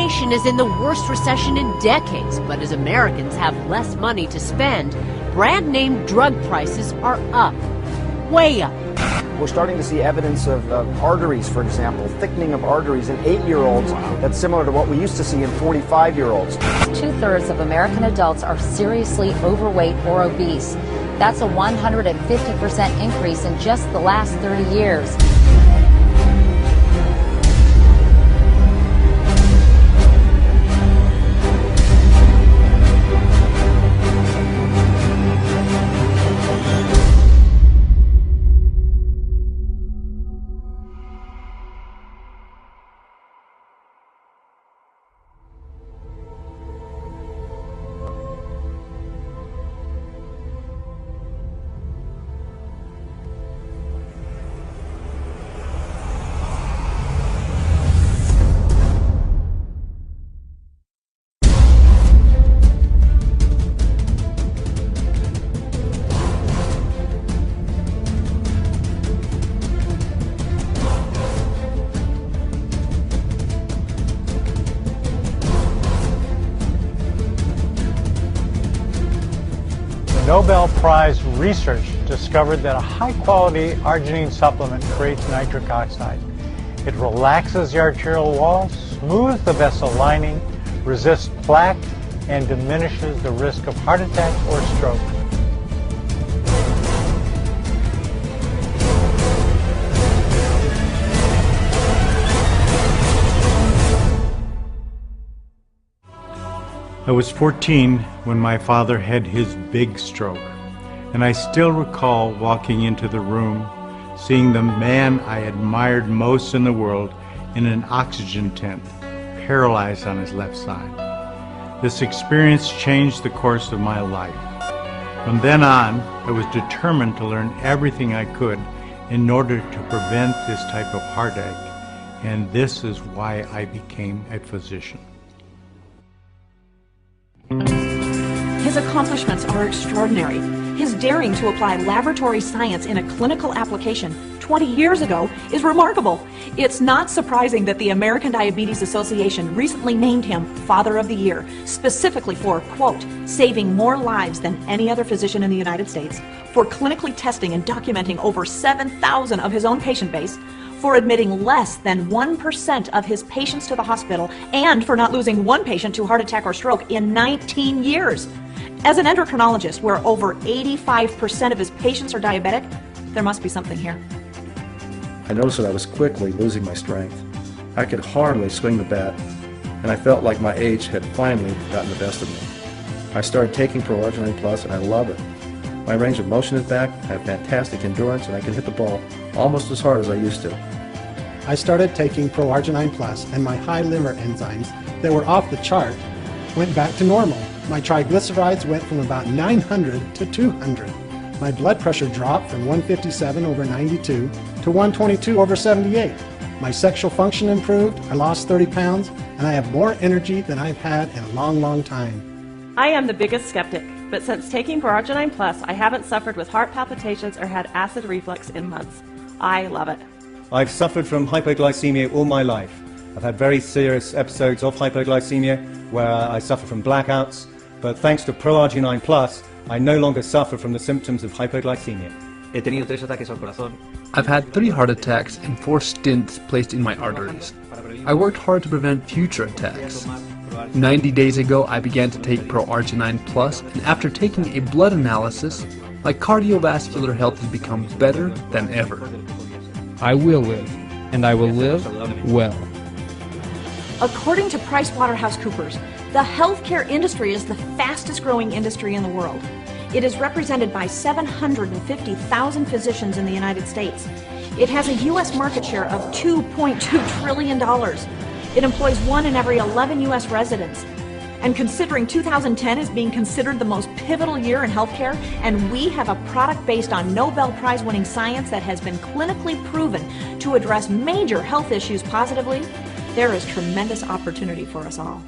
nation is in the worst recession in decades, but as Americans have less money to spend, brand-name drug prices are up, way up. We're starting to see evidence of arteries, for example, thickening of arteries in 8-year-olds. That's similar to what we used to see in 45-year-olds. 2/3 of American adults are seriously overweight or obese. That's a 150% increase in just the last 30 years. Nobel Prize research discovered that a high-quality arginine supplement creates nitric oxide. It relaxes the arterial wall, smooths the vessel lining, resists plaque, and diminishes the risk of heart attack or stroke. I was 14 when my father had his big stroke, and I still recall walking into the room, seeing the man I admired most in the world in an oxygen tent, paralyzed on his left side. This experience changed the course of my life. From then on, I was determined to learn everything I could in order to prevent this type of heartache, and this is why I became a physician. His accomplishments are extraordinary. His daring to apply laboratory science in a clinical application 20 years ago is remarkable. It's not surprising that the American Diabetes Association recently named him Father of the Year, specifically for, quote, saving more lives than any other physician in the United States, for clinically testing and documenting over 7,000 of his own patient base, for admitting less than 1% of his patients to the hospital, and for not losing one patient to heart attack or stroke in 19 years. As an endocrinologist, where over 85% of his patients are diabetic, there must be something here. I noticed that I was quickly losing my strength. I could hardly swing the bat, and I felt like my age had finally gotten the best of me. I started taking ProArgi-9 Plus, and I love it. My range of motion is back, I have fantastic endurance, and I can hit the ball almost as hard as I used to. I started taking ProArgi-9 Plus, and my high liver enzymes that were off the chart went back to normal. My triglycerides went from about 900 to 200. My blood pressure dropped from 157 over 92 to 122 over 78. My sexual function improved, I lost 30 pounds, and I have more energy than I've had in a long, long time. I am the biggest skeptic, but since taking ProArgi-9 Plus, I haven't suffered with heart palpitations or had acid reflux in months. I love it. I've suffered from hypoglycemia all my life. I've had very serious episodes of hypoglycemia where I suffer from blackouts, but thanks to ProArgi-9 Plus, I no longer suffer from the symptoms of hypoglycemia. He tenido 3 ataques al corazón. I've had 3 heart attacks and 4 stents placed in my arteries. I worked hard to prevent future attacks. 90 days ago, I began to take ProArgi-9 Plus, and after taking a blood analysis, my cardiovascular health has become better than ever. I will live, and I will live well. According to PricewaterhouseCoopers, the healthcare industry is the fastest growing industry in the world. It is represented by 750,000 physicians in the United States. It has a U.S. market share of $2.2 trillion. It employs 1 in every 11 U.S. residents. And considering 2010 is being considered the most pivotal year in healthcare, and we have a product based on Nobel Prize winning science that has been clinically proven to address major health issues positively, there is tremendous opportunity for us all.